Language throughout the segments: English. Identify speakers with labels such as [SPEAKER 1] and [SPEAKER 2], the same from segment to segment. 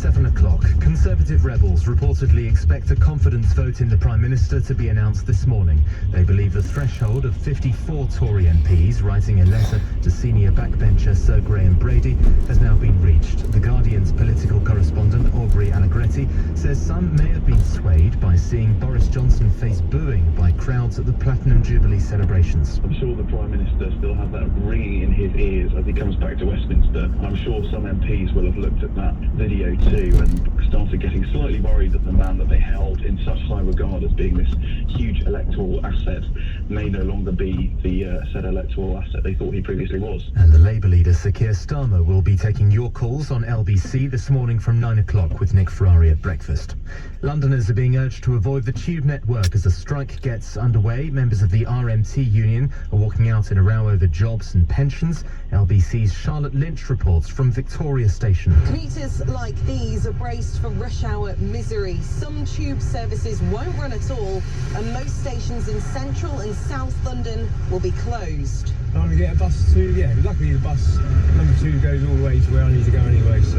[SPEAKER 1] 7 o'clock. Conservative rebels reportedly expect a confidence vote in the Prime Minister to be announced this morning. They believe the threshold of 54 Tory MPs writing a letter to senior backbencher Sir Graham Brady has now been reached. The Guardian's political correspondent Aubrey Allegretti says some may have been swayed by seeing Boris Johnson face booing by crowds at the Platinum Jubilee celebrations.
[SPEAKER 2] I'm sure the Prime Minister still has that ringing in his ears as he comes back to Westminster. I'm sure some MPs will have looked at that video too and started getting slightly worried that the man that they held in such high regard as being this huge electoral asset may no longer be the said electoral asset they thought he previously was.
[SPEAKER 1] And the Labour leader Sir Keir Starmer will be taking your calls on LBC this morning from 9 o'clock with Nick Ferrari at breakfast. Londoners are being urged to avoid the tube network as the strike gets underway. Members of the RMT union are walking out in a row over jobs and pensions. LBC's Charlotte Lynch reports from Victoria Station.
[SPEAKER 3] Commuters like these are braced for rush hour misery. Some tube services won't run at all, and most stations in central and south London will be closed.
[SPEAKER 4] I'm going to get a bus to, luckily the bus number 2 goes all the way to where I need to go anyway, so...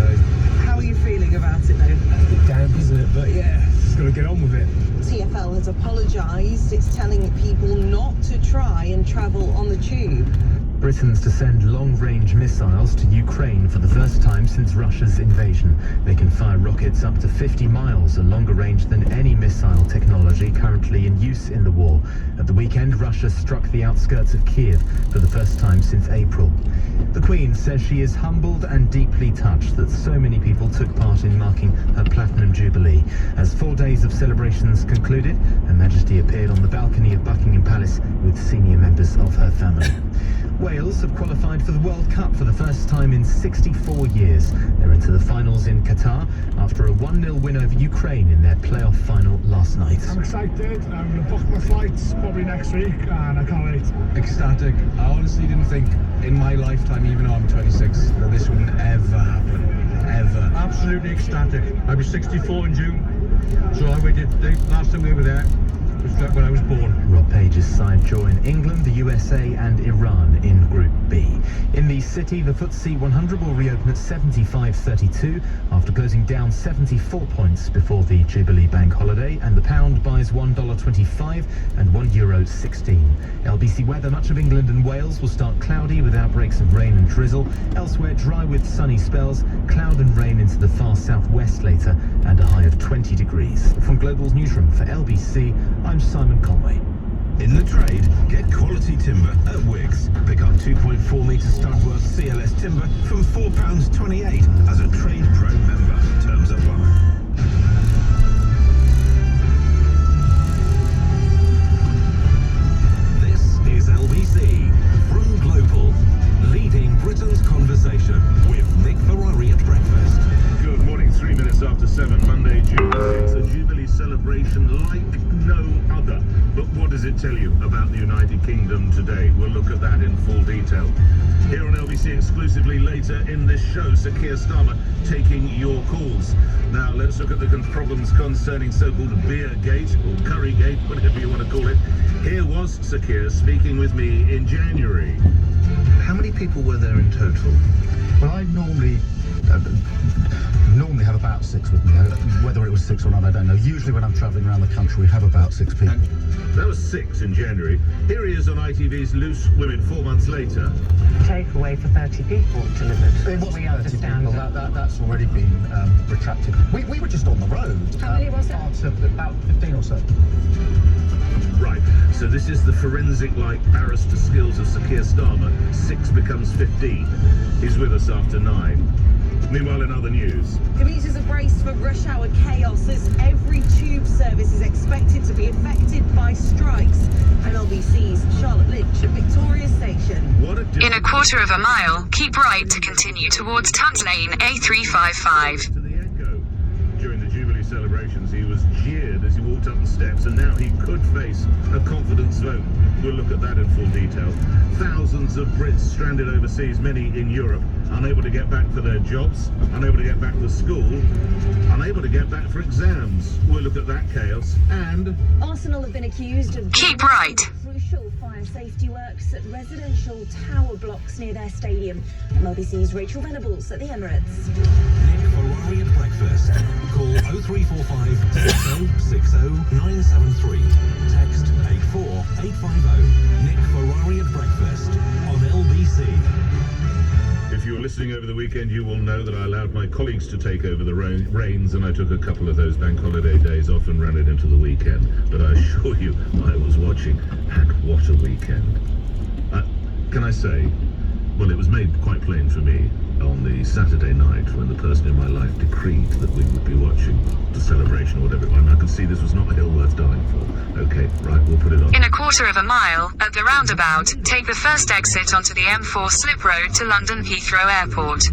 [SPEAKER 3] How are you feeling about it though?
[SPEAKER 4] That's a bit damp, isn't it? But yeah, just got to get on with it.
[SPEAKER 3] TfL has apologised. It's telling people not to try and travel on the tube.
[SPEAKER 1] Britain's to send long-range missiles to Ukraine for the first time since Russia's invasion. They can fire rockets up to 50 miles, a longer range than any missile technology currently in use in the war. At the weekend, Russia struck the outskirts of Kiev for the first time since April. The Queen says she is humbled and deeply touched that so many people took part in marking her Platinum Jubilee. As 4 days of celebrations concluded, Her Majesty appeared on the balcony of Buckingham Palace with senior members of her family. Wales have qualified for the World Cup for the first time in 64 years. They're into the finals in Qatar after a 1-0 win over Ukraine in their playoff final last night.
[SPEAKER 5] I'm excited. I'm going to book my flights probably next week and I can't wait.
[SPEAKER 6] Ecstatic. I honestly didn't think in my lifetime, even though I'm 26, that this wouldn't ever happen. Ever.
[SPEAKER 5] Absolutely ecstatic. I'll be 64 in June, so I waited. The last time we were there was when I was born.
[SPEAKER 1] Rob Page's side join England, the USA and Iran in Group B. In the city, the FTSE 100 will reopen at 75.32 after closing down 74 points before the Jubilee Bank holiday, and the pound buys $1.25 and €1.16. LBC weather: much of England and Wales will start cloudy with outbreaks of rain and drizzle. Elsewhere, dry with sunny spells, cloud and rain into the far southwest later, and a high of 20 degrees. From Global's newsroom for LBC, I'm Simon Conway.
[SPEAKER 7] In the trade, get quality timber at Wickes. Pick up 2.4 metre Studworth CLS timber from £4.28 as a Trade Pro member. Terms apply. This is LBC from Global, leading Britain's conversation with Nick Ferrari at breakfast.
[SPEAKER 8] Good morning, 3 minutes after 7, Monday, June 6th. A Jubilee celebration like no other. But what does it tell you about the United Kingdom today? We'll look at that in full detail. Here on LBC exclusively later in this show, Sir Keir Starmer taking your calls. Now let's look at the problems concerning so-called Beergate or Currygate, whatever you want to call it. Here was Sir Keir speaking with me in January.
[SPEAKER 9] How many people were there in total? Well, I normally have about 6 with me. Whether it was 6 or not, I don't know. Usually when I'm travelling around the country, we have about 6 people.
[SPEAKER 8] And that was 6 in January. Here he is on ITV's Loose Women 4 months later.
[SPEAKER 10] Takeaway for 30 people delivered.
[SPEAKER 9] It wasn't
[SPEAKER 10] we
[SPEAKER 9] 30
[SPEAKER 10] understand
[SPEAKER 9] people. That's already been retracted. We were just on the road.
[SPEAKER 10] How many was it?
[SPEAKER 9] About 15 or so.
[SPEAKER 8] Right, so this is the forensic-like barrister skills of Sir Keir Starmer. 6 becomes 15. He's with us after 9. Meanwhile, in other news,
[SPEAKER 3] Commuters are braced for rush hour chaos as every tube service is expected to be affected by strikes. And LBC's Charlotte Lynch at Victoria Station.
[SPEAKER 8] what a
[SPEAKER 11] In a quarter of a mile, keep right to continue towards Tubbs Lane A355.
[SPEAKER 8] to the Echo. During the Jubilee celebrations, he was jeered as he walked up the steps, and now he could face a confidence vote. We'll look at that in full detail. Thousands of Brits stranded overseas, many in Europe, unable to get back for their jobs, unable to get back to school, unable to get back for exams. We'll look at that chaos. And
[SPEAKER 3] Arsenal have been accused of
[SPEAKER 11] Keep right.
[SPEAKER 3] crucial fire safety works at residential tower blocks near their stadium. MLBC's Rachel Venables at the Emirates.
[SPEAKER 7] Nick Ferrari at breakfast. 0345 6060 973. Text 84850. Nick Ferrari at breakfast on LBC.
[SPEAKER 8] If you were listening over the weekend, you will know that I allowed my colleagues to take over the reins, and I took a couple of those bank holiday days off and ran it into the weekend. But I assure you, I was watching, and what a weekend. Can I say, well, it was made quite plain for me on the Saturday night when the person in my life decreed that we would be watching the celebration or whatever. And I could see this was not a hill worth dying for. Okay, right, we'll put it on.
[SPEAKER 11] In a quarter of a mile, at the roundabout, take the first exit onto the M4 slip road to London Heathrow Airport.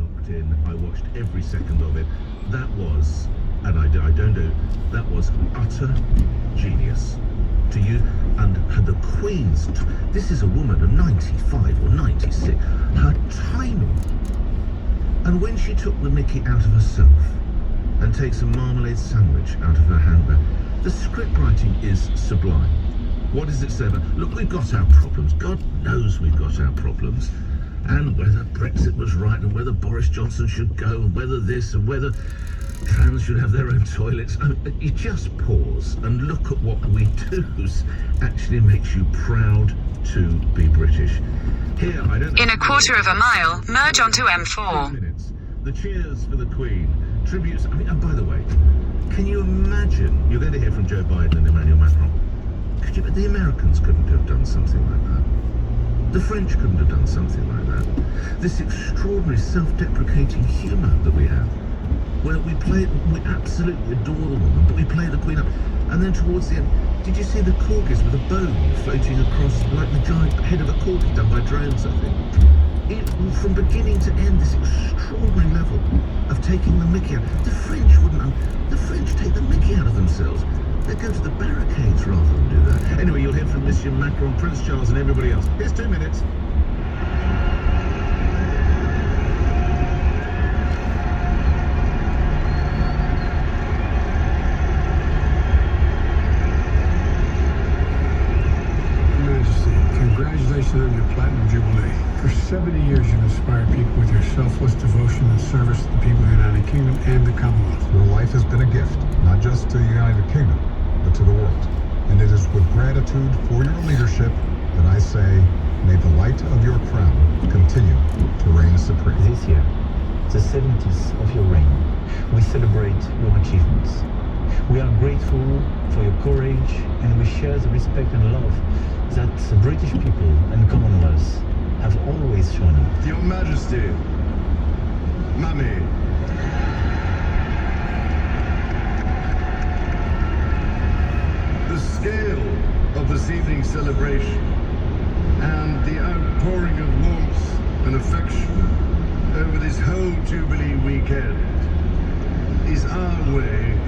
[SPEAKER 8] I watched every second of it. That was, and I don't know, that was utter genius. To you, and the Queen's, this is a woman of 95 or 96, her timing. And when she took the mickey out of herself and takes a marmalade sandwich out of her handbag, the script writing is sublime. What does it say about, look, we've got our problems. God knows we've got our problems. And whether Brexit was right and whether Boris Johnson should go and whether this and whether trans should have their own toilets. I mean, you just pause and look at what we do. Actually makes you proud to be British. Here, I don't know.
[SPEAKER 11] In a quarter of a mile, merge onto M4.
[SPEAKER 8] Minutes. The cheers for the Queen. Tributes. I mean, and by the way, can you imagine? You're going to hear from Joe Biden and Emmanuel Macron. Could you? But the Americans couldn't have done something like that. The French couldn't have done something like that. This extraordinary self-deprecating humour that we have. Where we absolutely adore the woman, but we play the Queen up. And then towards the end, did you see the corgis with a bone floating across, like the giant head of a corgi done by drones, I think? From beginning to end, this extraordinary level of taking the mickey out. The French wouldn't, the French take the mickey out of themselves. They go to the barricades rather than do that. Anyway, you'll hear from Monsieur Macron, Prince Charles and everybody else. Here's 2 minutes.
[SPEAKER 12] Congratulations on your Platinum Jubilee. For 70 years, you've inspired people with your selfless devotion and service to the people of the United Kingdom and the Commonwealth.
[SPEAKER 13] Your life has been a gift, not just to the United Kingdom, but to the world. And it is with gratitude for your leadership that I say, may the light of your crown continue to reign supreme.
[SPEAKER 1] This year, the 70th of your reign, we celebrate your achievements. We are grateful for your courage, and we share the respect and love that the British people and Commonwealth have always shown you.
[SPEAKER 14] Your Majesty, Mummy. The scale of this evening's celebration and the outpouring of warmth and affection over this whole Jubilee weekend is our way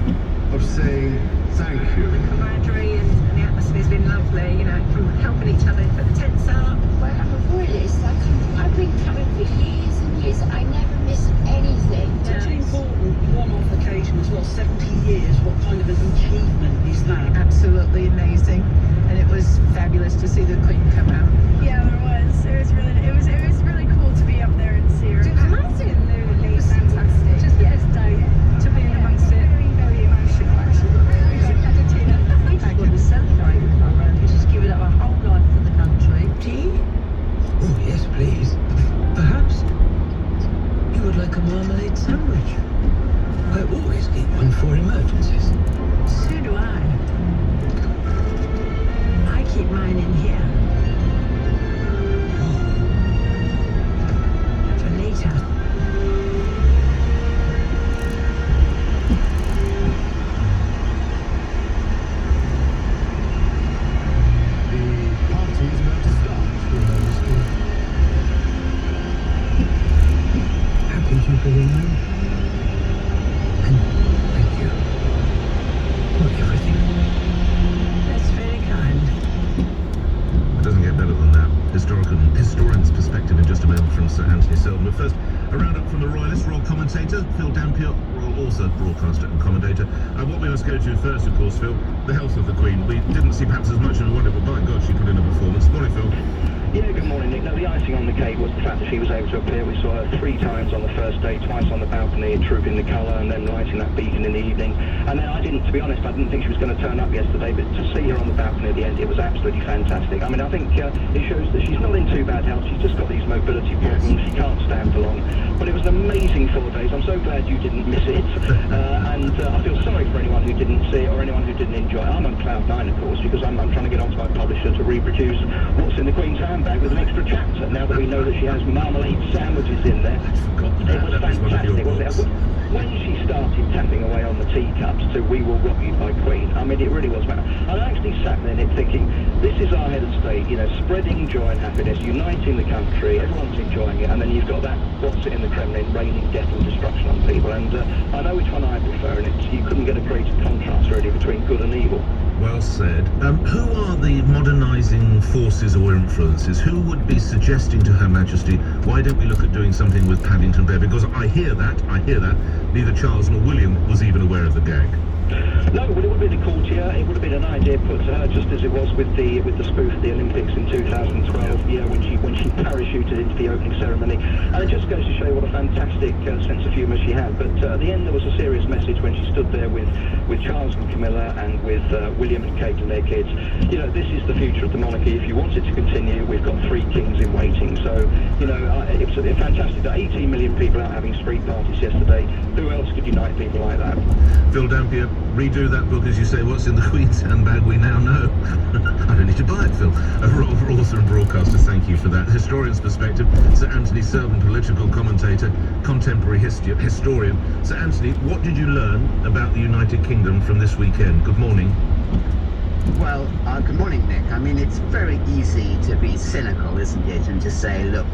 [SPEAKER 14] of saying thank you.
[SPEAKER 10] The camaraderie and the atmosphere's been lovely, you know, from helping each other put the tents up.
[SPEAKER 15] Well, I'm a royalist. I've been coming for years and years. I never miss anything.
[SPEAKER 16] Such an important one-off occasion as well, 70 years. What kind of an achievement is that?
[SPEAKER 10] Absolutely amazing. And it was fabulous to see the Queen come out.
[SPEAKER 17] Yeah, it was. It was really cool to be up there and see her.
[SPEAKER 10] It was amazing. It was fantastic.
[SPEAKER 17] Just the best day to be amongst it. Very emotional, actually.
[SPEAKER 10] Thank you. To celebrate with my friend. She's given up her whole life for the country.
[SPEAKER 18] Tea? Oh, yes, please. Perhaps you would like a marmalade sandwich. I always eat one for emergencies.
[SPEAKER 10] So do I. I keep mine in here. For later.
[SPEAKER 18] Jubilee, and thank you for everything.
[SPEAKER 10] That's very kind.
[SPEAKER 8] It doesn't get better than that. Historian's perspective in just a moment from Sir Anthony Selden. But first, a roundup from the Royalist Royal commentator, Phil Dampier, Royal author, broadcaster and commentator. What we must go to first, of course, Phil, the health of the Queen. We didn't see perhaps as much as we wanted, but by God, she put in a performance. Morning, Phil.
[SPEAKER 19] Yeah, good morning, Nick. No, the icing on the cake was the fact that she was able to appear. We saw her 3 times on the first day, twice on the balcony, trooping the colour, and then lighting that beacon in the evening. And then to be honest, I didn't think she was going to turn up yesterday, but to see her on the balcony at the end, it was absolutely fantastic. I mean, I think it shows that she's not in too bad health. She's just got these mobility problems. She can't stand for long. But it was an amazing 4 days. I'm so glad you didn't miss it. And I feel sorry for anyone who didn't see it or anyone who didn't enjoy it. I'm on cloud 9, of course, because I'm trying to get onto my publisher to reproduce What's in the Queen's Handbag with an extra chapter, now that we know that she has marmalade sandwiches in there. It was fantastic, wasn't it? When she started tapping away on the teacups to We Will Rock You by Queen, I mean, it really was. I actually sat there thinking, this is our head of state, you know, spreading joy and happiness, uniting the country, everyone's enjoying it, and then you've got that What's it in the Kremlin, raining death and destruction on people. And I know which one I prefer, and you couldn't get a greater contrast, really, between good and evil.
[SPEAKER 8] Well said. Who are the modernising forces or influences? Who would be suggesting to Her Majesty, why don't we look at doing something with Paddington Bear? Because I hear that, neither Charles nor William was even aware of the gag.
[SPEAKER 19] No, well, it would have been a courtier. It would have been an idea put to her, just as it was with the spoof of the Olympics in 2012. Yeah, when she parachuted into the opening ceremony, and it just goes to show you what a fantastic sense of humour she had. But at the end, there was a serious message when she stood there with Charles and Camilla and with William and Kate and their kids. You know, this is the future of the monarchy. If you want it to continue, we've got 3 kings in waiting. So, you know, it was fantastic. 18 million people out having street parties yesterday. Who else could unite people like that?
[SPEAKER 8] Phil Dampier, redo that book, as you say, What's in the Queen's Handbag, we now know. I don't need to buy it, Phil. Author and broadcaster, thank you for that. Historian's perspective, Sir Anthony Selden, political commentator, contemporary historian. Sir Anthony, what did you learn about the United Kingdom from this weekend? Good morning.
[SPEAKER 20] Well, good morning, Nick. I mean, it's very easy to be cynical, isn't it? And to say, look,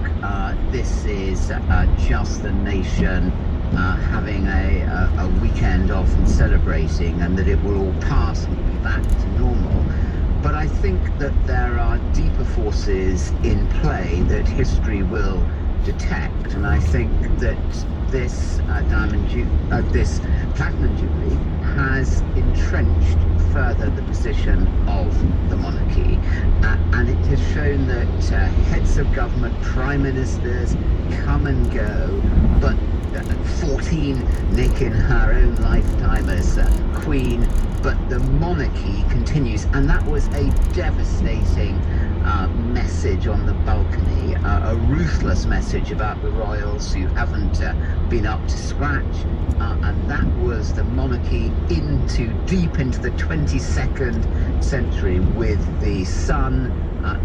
[SPEAKER 20] this is just the nation having a weekend off and celebrating, and that it will all pass and be back to normal. But I think that there are deeper forces in play that history will detect, and I think that this this Platinum Jubilee has entrenched further the position of the monarchy, and it has shown that heads of government, prime ministers come and go, but 14 Nick in her own lifetime as Queen, but the monarchy continues, and that was a devastating message on the balcony, a ruthless message about the royals who haven't been up to scratch, and that was the monarchy deep into the 22nd century, with the son,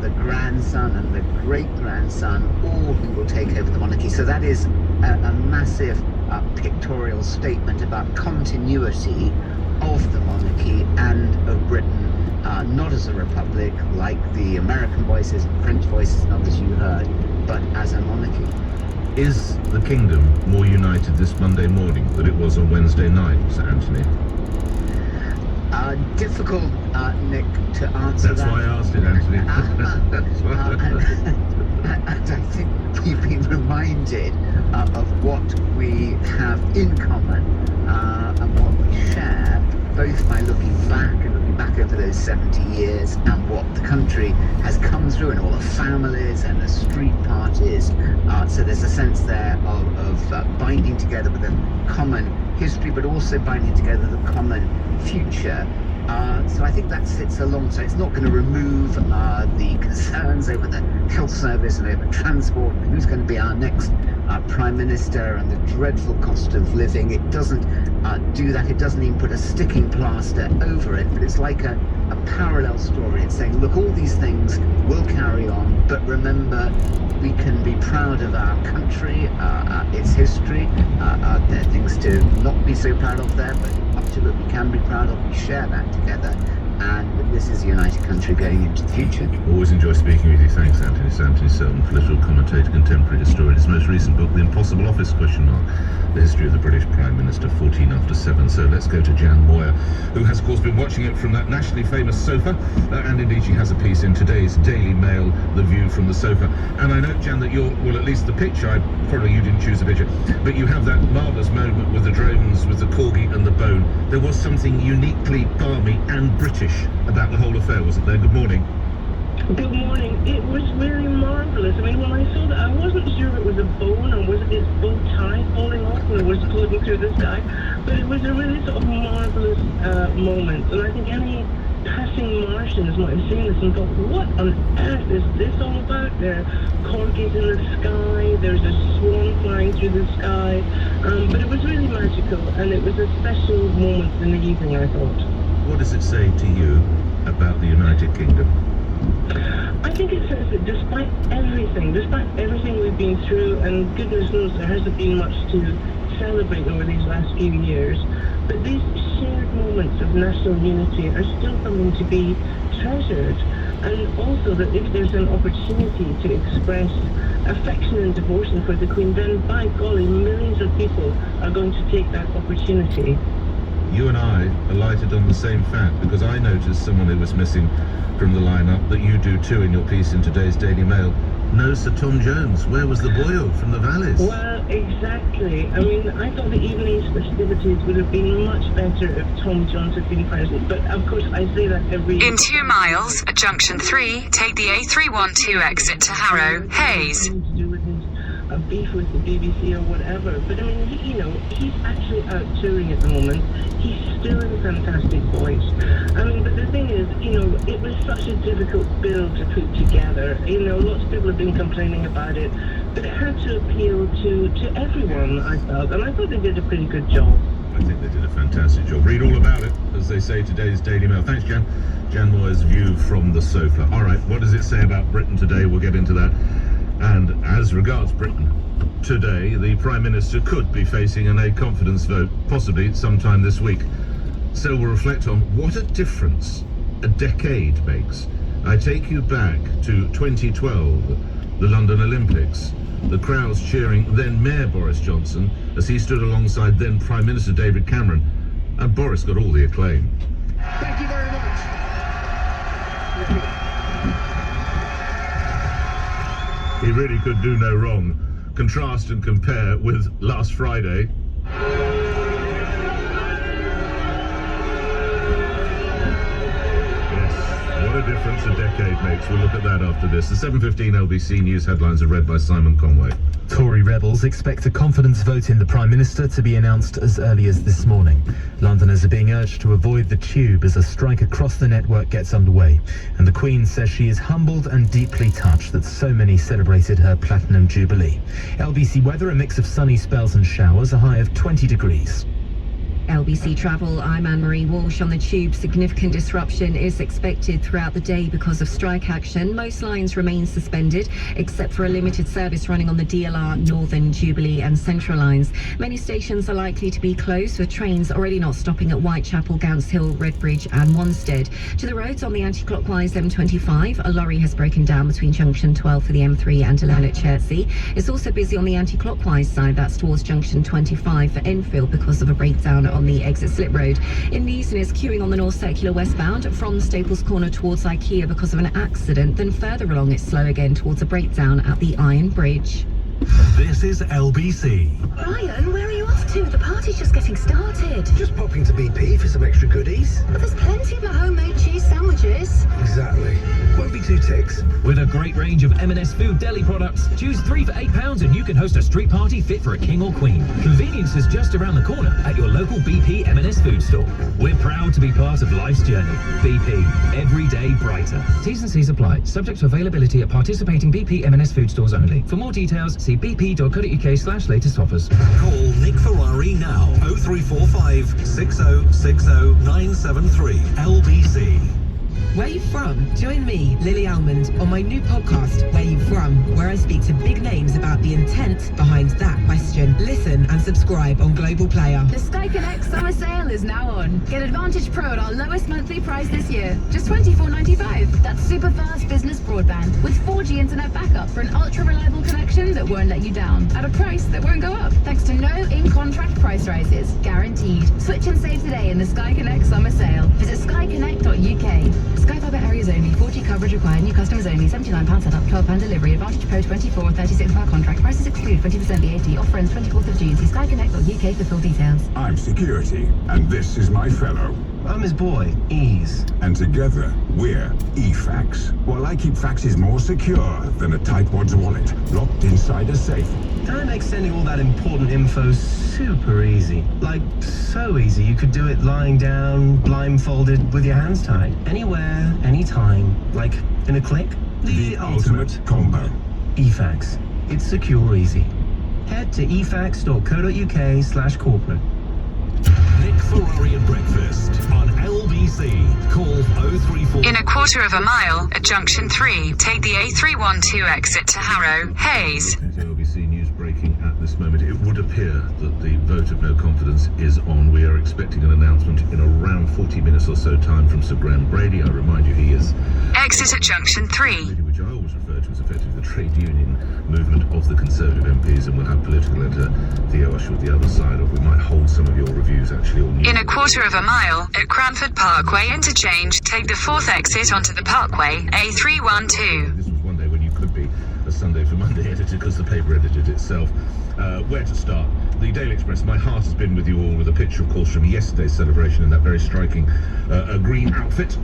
[SPEAKER 20] the grandson and the great-grandson, all who will take over the monarchy. So that is a massive pictorial statement about continuity of the monarchy and of Britain, not as a republic like the American voices, French voices and others you heard, but as a monarchy.
[SPEAKER 8] Is the kingdom more united this Monday morning than it was on Wednesday night, Sir Anthony?
[SPEAKER 20] Difficult, Nick, to answer
[SPEAKER 8] That's
[SPEAKER 20] that.
[SPEAKER 8] why I asked it, Anthony. That's why.
[SPEAKER 20] And I think we've been reminded of what we have in common and what we share, both by looking back over those 70 years and what the country has come through, and all the families and the street parties. So there's a sense there of binding together with a common history, but also binding together the common future. So I think that sits alongside. It's not going to remove the concerns over the health service and over transport, and who's going to be our next Prime Minister, and the dreadful cost of living. It doesn't do that. It doesn't even put a sticking plaster over it, but it's like a parallel story. It's saying, look, all these things will carry on, but remember, we can be proud of our country, its history. There are things to not be so proud of there, but up to what we can be proud of. We share that together, and this is a united country going into the future.
[SPEAKER 8] Always enjoy speaking with you. Thanks, Anthony. Sir Anthony Selden, political commentator, contemporary historian. His most recent book, The Impossible Office, the history of the British Prime Minister, 14 after 7. So let's go to Jan Moyer, who has, of course, been watching it from that nationally famous sofa, and indeed she has a piece in today's Daily Mail, The View from the Sofa. And I know, Jan, that you're, well, at least the picture, probably you didn't choose a picture, but you have that marvellous moment with the drones, with the corgi and the bone. There was something uniquely balmy and British about the whole affair, wasn't there? Good morning.
[SPEAKER 21] Good morning. It was really marvellous. I mean, when I saw that, I wasn't sure if it was a bone or was it his bow tie falling off and it was floating through the sky, but it was a really sort of marvellous moment. And I think any passing Martians might have seen this and thought, what on earth is this all about? There are corgis in the sky, there's a swan flying through the sky, but it was really magical, and it was a special moment in the evening, I thought.
[SPEAKER 8] What does it say to you about the United Kingdom?
[SPEAKER 21] I think it says that despite everything we've been through, and goodness knows there hasn't been much to celebrate over these last few years, but these shared moments of national unity are still something to be treasured. And also that if there's an opportunity to express affection and devotion for the Queen, then by golly, millions of people are going to take that opportunity.
[SPEAKER 8] You and I alighted on the same fact, because I noticed someone who was missing from the lineup that you do too in your piece in today's Daily Mail. No Sir Tom Jones. Where was the boyo from the Valleys?
[SPEAKER 21] Well, exactly. I mean, I thought the evening's festivities would have been much better if Tom Jones had been present, but of course I say that every...
[SPEAKER 11] In 2 miles, at junction 3, take the A312 exit to Harrow, Hayes.
[SPEAKER 21] A beef with the BBC or whatever, but I mean, he's actually out touring at the moment. He's still in a fantastic voice. I mean, but the thing is, it was such a difficult bill to put together. Lots of people have been complaining about it, but it had to appeal to everyone, I felt, and I thought they did a pretty good job.
[SPEAKER 8] I think they did a fantastic job. Read all about it, as they say, today's Daily Mail. Thanks, Jan. Jan Moyer's view from the sofa. All right, what does it say about Britain today? We'll get into that. And as regards Britain, today the Prime Minister could be facing a no confidence vote, possibly sometime this week. So we'll reflect on what a difference a decade makes. I take you back to 2012, the London Olympics. The crowds cheering then Mayor Boris Johnson as he stood alongside then Prime Minister David Cameron, and Boris got all the acclaim.
[SPEAKER 14] Thank you very much.
[SPEAKER 8] He really could do no wrong. Contrast and compare with last Friday. Yes, what a difference a decade makes. We'll look at that after this. The 7:15 LBC News headlines are read by Simon Conway.
[SPEAKER 1] Tory rebels expect a confidence vote in the Prime Minister to be announced as early as this morning. Londoners are being urged to avoid the tube as a strike across the network gets underway. And the Queen says she is humbled and deeply touched that so many celebrated her Platinum Jubilee. LBC weather, a mix of sunny spells and showers, a high of 20 degrees.
[SPEAKER 22] LBC Travel, I'm Anne-Marie Walsh. On the tube, significant disruption is expected throughout the day because of strike action. Most lines remain suspended, except for a limited service running on the DLR, Northern, Jubilee and Central lines. Many stations are likely to be closed, with trains already not stopping at Whitechapel, Gants Hill, Redbridge and Wanstead. To the roads on the anti-clockwise M25, a lorry has broken down between junction 12 for the M3 and 11 at Chertsey. It's also busy on the anti-clockwise side, that's towards junction 25 for Enfield because of a breakdown on the exit slip road. In Neason, it's queuing on the North Circular westbound from Staples Corner towards IKEA because of an accident. Then further along, it's slow again towards a breakdown at the Iron Bridge.
[SPEAKER 23] This is LBC.
[SPEAKER 24] Ryan, where are you off to? The party's just getting started.
[SPEAKER 18] Just popping to BP for some extra goodies.
[SPEAKER 24] But there's plenty of my homemade cheese sandwiches.
[SPEAKER 18] Exactly. Won't be 2 ticks.
[SPEAKER 25] With a great range of M&S Food deli products, choose 3 for £8 and you can host a street party fit for a king or queen. Convenience is just around the corner at your local BP M&S Food store. We're proud to be part of life's journey. BP, every day brighter. T's and C's apply. Subject to availability at participating BP M&S Food stores only. For more details, see bp.co.uk/latest offers.
[SPEAKER 23] Call Nick Ferrari now. 0345 6060 973 LBC.
[SPEAKER 26] Where you from? Join me, Lily Almond, on my new podcast, Where You From, where I speak to big names about the intent behind that question. Listen and subscribe on Global Player.
[SPEAKER 27] The Sky Connect summer sale is now on. Get Advantage Pro at our lowest monthly price this year, just $24.95. That's super fast business broadband with 4G internet backup for an ultra-reliable connection that won't let you down at a price that won't go up, thanks to no in-contract price rises, guaranteed. Switch and save today in the Sky Connect summer sale. Visit skyconnect.uk. Sky Fibre areas only, 4G coverage required, new customers only, £79 setup, £12 delivery, Advantage Pro 24, 36-hour contract, prices exclude, 20% VAT, offer ends 24th of June. See skyconnect.uk for full details.
[SPEAKER 28] I'm security, and this is my fellow.
[SPEAKER 2] I'm his boy, Ease.
[SPEAKER 3] And together, we're eFax. While I keep faxes more secure than a tightwad's wallet, locked inside a safe.
[SPEAKER 2] That makes sending all that important info super easy. Like, so easy you could do it lying down, blindfolded, with your hands tied. Anywhere, anytime. Like, in a click.
[SPEAKER 3] The ultimate combo.
[SPEAKER 2] eFax. It's secure easy. Head to efax.co.uk/corporate.
[SPEAKER 23] Nick Ferrari at breakfast on LBC. Call 034.
[SPEAKER 11] In a quarter of a mile at junction 3, take the A312 exit to Harrow, Hayes.
[SPEAKER 8] LBC News breaking at this moment. It would appear that the vote of no confidence is on. We are expecting an announcement in around 40 minutes or so time from Sir Graham Brady. I remind you, he is...
[SPEAKER 11] Exit at junction 3.
[SPEAKER 8] Which I always refer to as effectively the trade union movement of the Conservative MPs, and we'll have political editor Theo Usher at the other side of. We might hold some of your reviews actually on news.
[SPEAKER 11] In a quarter of a mile at Cranford Parkway interchange, take the 4th exit onto the Parkway, A312.
[SPEAKER 8] This was one day when you could be a Sunday for Monday editor because the paper edited itself. Where to start? The Daily Express. My heart has been with you all, with a picture, of course, from yesterday's celebration in that very striking green outfit.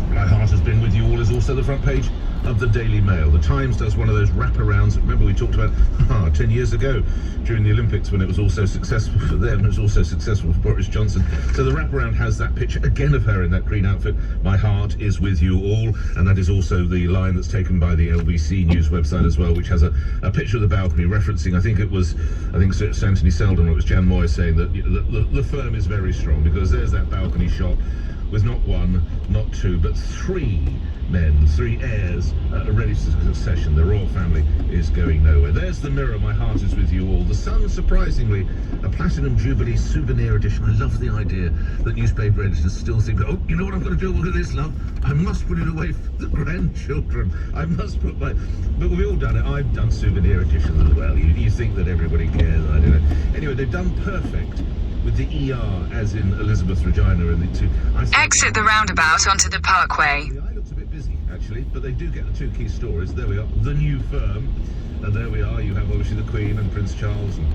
[SPEAKER 8] My heart has been with you all is also the front page of the Daily Mail. The Times does one of those wraparounds. Remember we talked about 10 years ago during the Olympics when it was also successful for them, it was also successful for Boris Johnson. So the wraparound has that picture again of her in that green outfit. My heart is with you all, and that is also the line that's taken by the LBC News website as well, which has a picture of the balcony referencing, I think Sir Anthony Seldon, or it was Jan Moy saying that the firm is very strong because there's that balcony shot with not one, not two, but 3 men, 3 heirs ready for succession. The royal family is going nowhere. There's the Mirror. My heart is with you all. The Sun, surprisingly, a Platinum Jubilee souvenir edition. I love the idea that newspaper editors still think, oh, you know what I'm going to do? Look at this, love. I must put it away for the grandchildren. I must put my... But we've all done it. I've done souvenir editions as well. You think that everybody cares. I don't know. Anyway, they've done perfect with the ER, as in Elizabeth Regina and the 2...
[SPEAKER 11] Exit the roundabout onto the Parkway.
[SPEAKER 8] The eye looks a bit busy, actually, but they do get the 2 key stories. There we are, the new firm, and there we are. You have obviously the Queen and Prince Charles and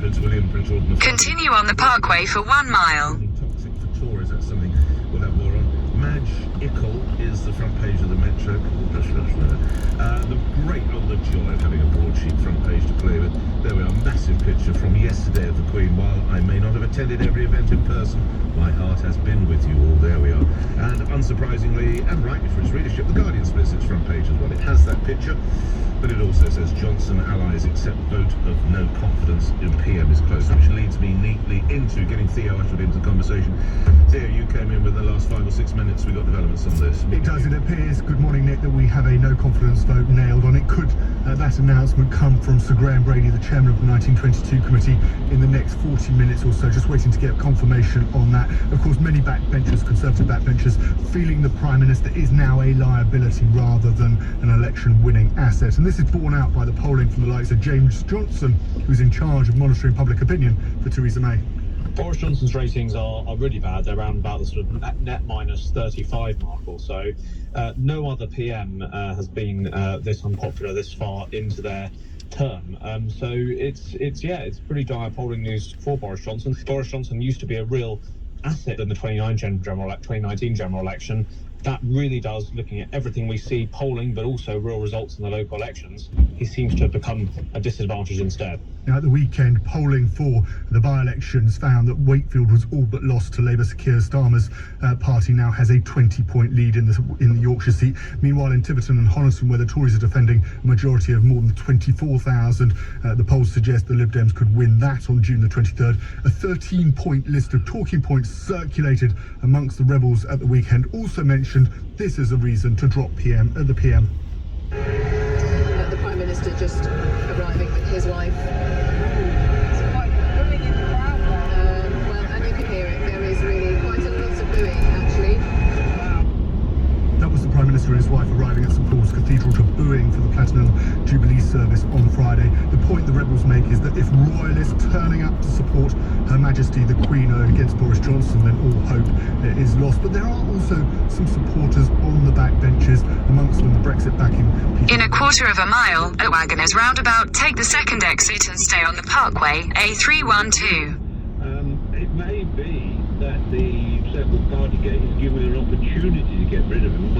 [SPEAKER 8] Prince William, Prince Alden.
[SPEAKER 11] Continue on the Parkway for 1 mile.
[SPEAKER 8] Toxic for Tories, that's something we'll have more on. Madge Ickle is the front page of the Metro. The great, the joy of having a broadsheet front page to play with. There we are, massive picture from yesterday of the Queen. While I may not have attended every event in person, my heart has been with you all. There we are. And unsurprisingly, and rightly for its readership, the Guardian splits its front page as well. It has that picture, but it also says Johnson allies accept vote of no confidence in PM is close, which leads me neatly into getting Theo ushered into the conversation. Theo, you came in with the last 5 or 6 minutes. We got developments on this.
[SPEAKER 4] It does. It appears, good morning, Nick, that we have a no confidence vote nailed on. It could that announcement come from Sir Graham Brady, the chairman of the 1922 committee, in the next 40 minutes or so, just waiting to get confirmation on that. Of course, many backbenchers, Conservative backbenchers, feeling the Prime Minister is now a liability rather than an election-winning asset. And this is borne out by the polling from the likes of James Johnson, who's in charge of monitoring public opinion for Theresa May.
[SPEAKER 5] Boris Johnson's ratings are really bad. They're around about the sort of net minus 35 mark or so. No other PM has been this unpopular this far into their term. So it's pretty dire polling news for Boris Johnson. Boris Johnson used to be a real asset in the 2019 general election. That really does, looking at everything we see, polling, but also real results in the local elections, he seems to have become a disadvantage instead.
[SPEAKER 4] Now, at the weekend, polling for the by-elections found that Wakefield was all but lost to Labour Keir Starmer's party now has a 20-point lead in the Yorkshire seat. Meanwhile, in Tiverton and Honiton, where the Tories are defending a majority of more than 24,000, the polls suggest the Lib Dems could win that on June the 23rd. A 13-point list of talking points circulated amongst the rebels at the weekend also mentioned this as a reason to drop the PM.
[SPEAKER 22] The Prime Minister just arriving with his wife. Well, and you can hear it. There is really quite a lot of booing, actually.
[SPEAKER 4] That was the Prime Minister and his wife arriving at St Paul's Cathedral to booing for the Platinum Jubilee service on Friday. The point the rebels make is that if royalists turning up to support Her Majesty the Queen are against Boris Johnson, then all hope is lost. But there are also some supporters on the backbenches, amongst them the Brexit-backing people.
[SPEAKER 11] In a quarter of a mile at Wagoners Roundabout, take the 2nd exit and stay on the Parkway, A312.
[SPEAKER 5] It may be that the
[SPEAKER 6] upset with Partygate is giving me an opportunity to get rid of him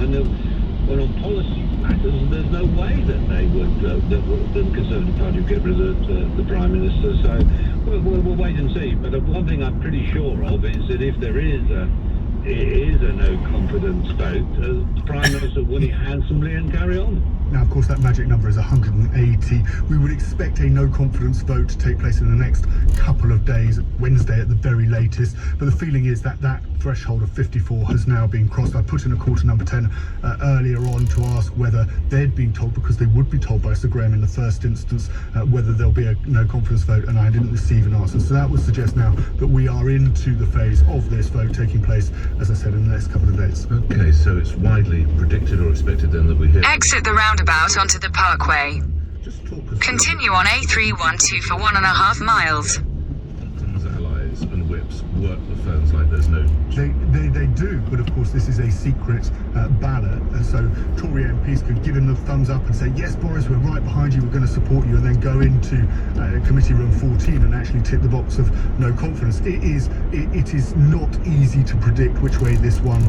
[SPEAKER 6] when on policy matters there's no way that they would that the Conservative Party would get rid of the Prime Minister. So we'll wait and see. But one thing I'm pretty sure of is that if there is a no confidence vote, the Prime Minister will handsomely and carry on.
[SPEAKER 4] Now, of course, that magic number is 180. We would expect a no confidence vote to take place in the next couple of days, Wednesday at the very latest. But the feeling is that that threshold of 54 has now been crossed. I put in a call to number 10 earlier on to ask whether they'd been told, because they would be told by Sir Graham in the first instance, whether there'll be a no confidence vote, and I didn't receive an answer. So that would suggest now that we are into the phase of this vote taking place, as I said, in the next couple of days.
[SPEAKER 8] Okay, so it's widely predicted or expected then that we hear...
[SPEAKER 11] Exit the roundabout onto the parkway. Continue on A312 for 1.5 miles.
[SPEAKER 8] Allies and whips work the phones like there's no...
[SPEAKER 4] They do, but of course this is a secret ballot, so Tory MPs can give him the thumbs up and say, yes, Boris, we're right behind you, we're going to support you, and then go into committee room 14 and actually tick the box of no confidence. It is not easy to predict which way this one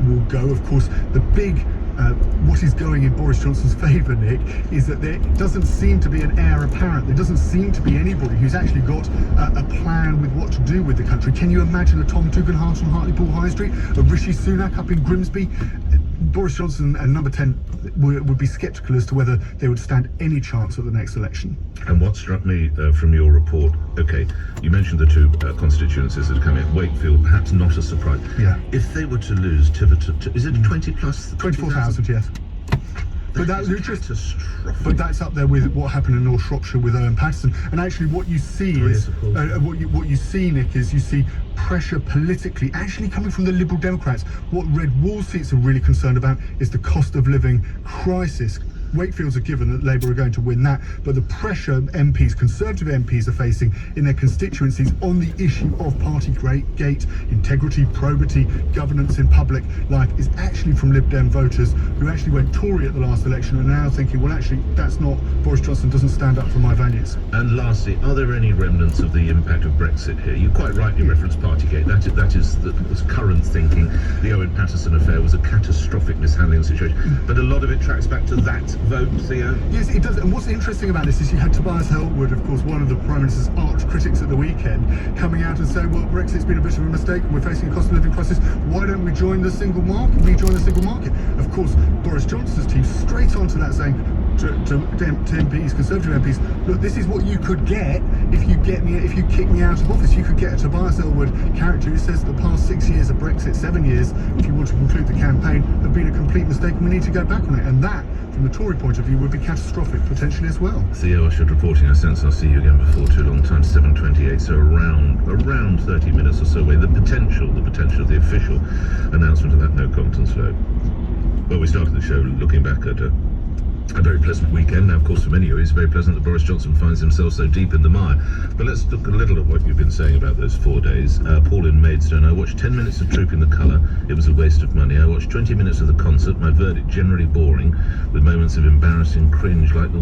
[SPEAKER 4] will go. Of course, the big what is going in Boris Johnson's favour, Nick, is that there doesn't seem to be an heir apparent. There doesn't seem to be anybody who's actually got a plan with what to do with the country. Can you imagine a Tom Tugendhat on Hartlepool High Street, a Rishi Sunak up in Grimsby? Boris Johnson and number 10 would be sceptical as to whether they would stand any chance at the next election.
[SPEAKER 8] And what struck me from your report, okay, you mentioned the two constituencies that are coming in. Wakefield, perhaps not a surprise.
[SPEAKER 4] Yeah.
[SPEAKER 8] If they were to lose Tiverton, is it 20 plus?
[SPEAKER 4] 24,000, yes. But that's up there with what happened in North Shropshire with Owen Paterson. And actually, what you see is what you see, Nick, is you see pressure politically actually coming from the Liberal Democrats. What Red Wall seats are really concerned about is the cost of living crisis. Wakefield's a given that Labour are going to win that, but the pressure MPs, Conservative MPs, are facing in their constituencies on the issue of party gate, integrity, probity, governance in public life is actually from Lib Dem voters who actually went Tory at the last election and are now thinking, well, actually, that's not, Boris Johnson doesn't stand up for my values.
[SPEAKER 8] And lastly, are there any remnants of the impact of Brexit here? You quite rightly referenced Partygate. That is the current thinking. The Owen Paterson affair was a catastrophic mishandling situation, but a lot of it tracks back to that vote, Theo?
[SPEAKER 4] Yes, it does. And what's interesting about this is you had Tobias Ellwood, of course, one of the Prime Minister's arch critics at the weekend, coming out and saying, well, Brexit's been a bit of a mistake and we're facing a cost of living crisis. Why don't we join the single market? Of course, Boris Johnson's team straight onto that, saying to MPs, Conservative MPs, look, this is what you could get if you kick me out of office. You could get a Tobias Ellwood character who says the past 6 years of Brexit, 7 years, if you want to conclude the campaign, have been a complete mistake and we need to go back on it. And that, from the Tory point of view, would be catastrophic potentially as well.
[SPEAKER 8] Theo Ushard reporting. I sense I'll see you again before too long. Time 7:28, so around 30 minutes or so away. The potential of the official announcement of that no confidence vote. Well, we started the show looking back at a very pleasant weekend. Now, of course, for many of you, it's very pleasant that Boris Johnson finds himself so deep in the mire. But let's look a little at what you've been saying about those 4 days. Paul in Maidstone, I watched 10 minutes of Trooping the Colour. It was a waste of money. I watched 20 minutes of the concert. My verdict, generally boring, with moments of embarrassing cringe like the